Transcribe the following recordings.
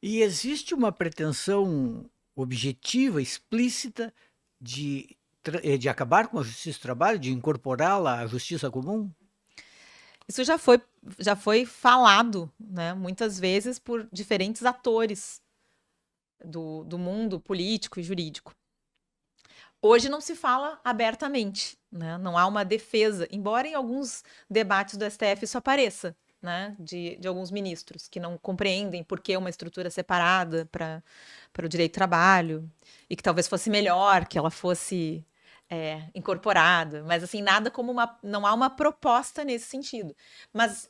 E existe uma pretensão objetiva, explícita, de acabar com a justiça do trabalho, de incorporá-la à justiça comum? Isso já foi falado, né, muitas vezes por diferentes atores do mundo político e jurídico. Hoje não se fala abertamente, né? Não há uma defesa, embora em alguns debates do STF isso apareça, né? De alguns ministros que não compreendem por que uma estrutura separada para o direito do trabalho e que talvez fosse melhor que ela fosse incorporada, mas assim, nada como não há uma proposta nesse sentido. Mas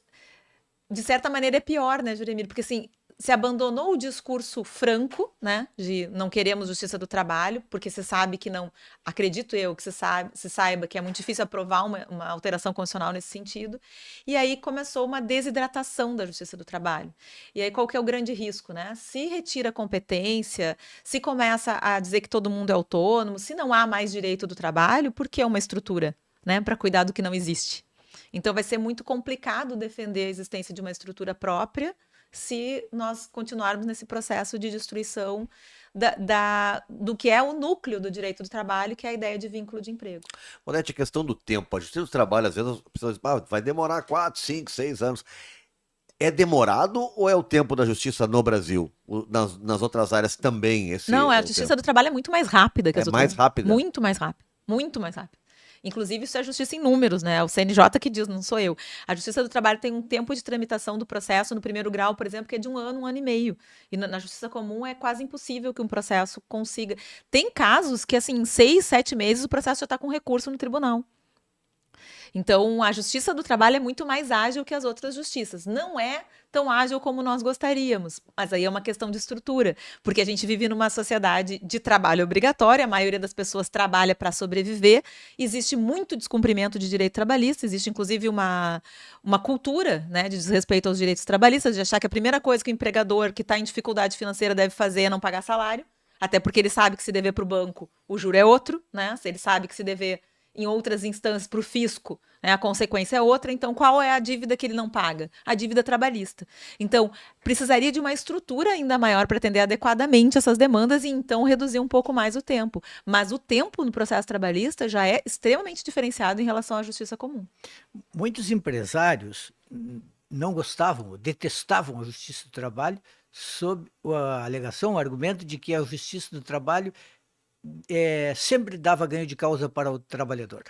de certa maneira é pior, né, Juremir? Porque assim, se abandonou o discurso franco, né, de não queremos justiça do trabalho, porque se sabe que não, acredito eu, que se saiba que é muito difícil aprovar uma alteração constitucional nesse sentido, e aí começou uma desidratação da justiça do trabalho. E aí qual que é o grande risco, né? Se retira a competência, se começa a dizer que todo mundo é autônomo, se não há mais direito do trabalho, por que uma estrutura, né, para cuidar do que não existe? Então vai ser muito complicado defender a existência de uma estrutura própria se nós continuarmos nesse processo de destruição do que é o núcleo do direito do trabalho, que é a ideia de vínculo de emprego. Onete, a questão do tempo. A justiça do trabalho, às vezes, as pessoas dizem, vai demorar 4, 5, 6 anos. É demorado ou é o tempo da justiça no Brasil? Nas outras áreas também Não, é a o justiça tempo? do trabalho é muito mais rápida que É as outras. mais rápida? Muito mais rápida. Muito mais rápida. Inclusive, isso é justiça em números, né? O CNJ que diz, não sou eu. A Justiça do Trabalho tem um tempo de tramitação do processo no primeiro grau, por exemplo, que é de 1 ano e meio. E na Justiça Comum é quase impossível que um processo consiga. Tem casos que, assim, em 6, 7 meses o processo já está com recurso no tribunal. Então, a Justiça do Trabalho é muito mais ágil que as outras justiças. Não é tão ágil como nós gostaríamos, mas aí é uma questão de estrutura, porque a gente vive numa sociedade de trabalho obrigatório, a maioria das pessoas trabalha para sobreviver, existe muito descumprimento de direito trabalhista, existe inclusive uma cultura, né, de desrespeito aos direitos trabalhistas, de achar que a primeira coisa que o empregador que está em dificuldade financeira deve fazer é não pagar salário, até porque ele sabe que se dever para o banco, o juro é outro, né? Se ele sabe que se dever em outras instâncias para o fisco, né, a consequência é outra. Então, qual é a dívida que ele não paga? A dívida trabalhista. Então, precisaria de uma estrutura ainda maior para atender adequadamente essas demandas e então reduzir um pouco mais o tempo. Mas o tempo no processo trabalhista já é extremamente diferenciado em relação à justiça comum. Muitos empresários não gostavam, detestavam a justiça do trabalho, sob a alegação, o argumento de que a justiça do trabalho sempre dava ganho de causa para o trabalhador.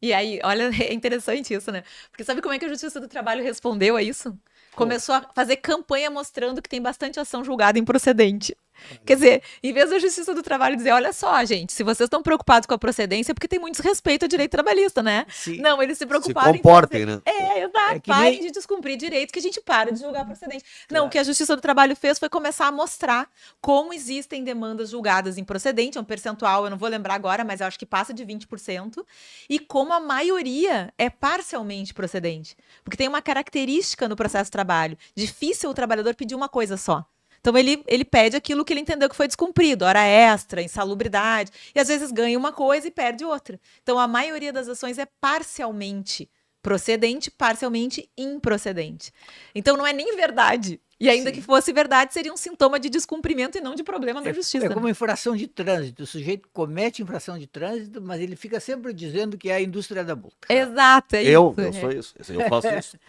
E aí, olha, é interessante isso, né? Porque sabe como é que a Justiça do Trabalho respondeu a isso? Começou a fazer campanha mostrando que tem bastante ação julgada improcedente. Quer dizer, em vez da Justiça do Trabalho dizer, olha só, gente, se vocês estão preocupados com a procedência, é porque tem muito desrespeito ao direito trabalhista, né? Sim. Não, eles se Se preocuparam em comportem, fazer. né? Exato. Que Parem nem... de descumprir direitos que a gente para de julgar procedente. Não, o Claro. que a Justiça do Trabalho fez foi começar a mostrar como existem demandas julgadas improcedente, é um percentual, eu não vou lembrar agora, mas eu acho que passa de 20%, e como a maioria é parcialmente procedente. Porque tem uma característica no processo de trabalho. Difícil o trabalhador pedir uma coisa só. Então ele pede aquilo que ele entendeu que foi descumprido, hora extra, insalubridade, e às vezes ganha uma coisa e perde outra. Então a maioria das ações é parcialmente procedente, parcialmente improcedente. Então não é nem verdade. E ainda Sim. que fosse verdade, seria um sintoma de descumprimento e não de problema da justiça. É como infração de trânsito. O sujeito comete infração de trânsito, mas ele fica sempre dizendo que é a indústria da multa. Exato, é Eu isso. sou isso. Eu faço isso.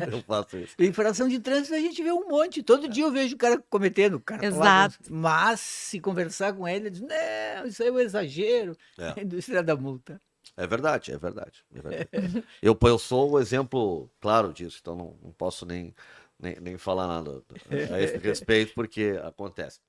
Eu faço isso. Infração de trânsito a gente vê um monte. Todo dia eu vejo o cara cometendo. O cara Exato. mas se conversar com ele, ele diz, não, isso aí é um exagero. É. A indústria da multa. É verdade, é verdade. É verdade. Eu sou o exemplo claro disso, então não posso nem falar nada a esse respeito, porque acontece.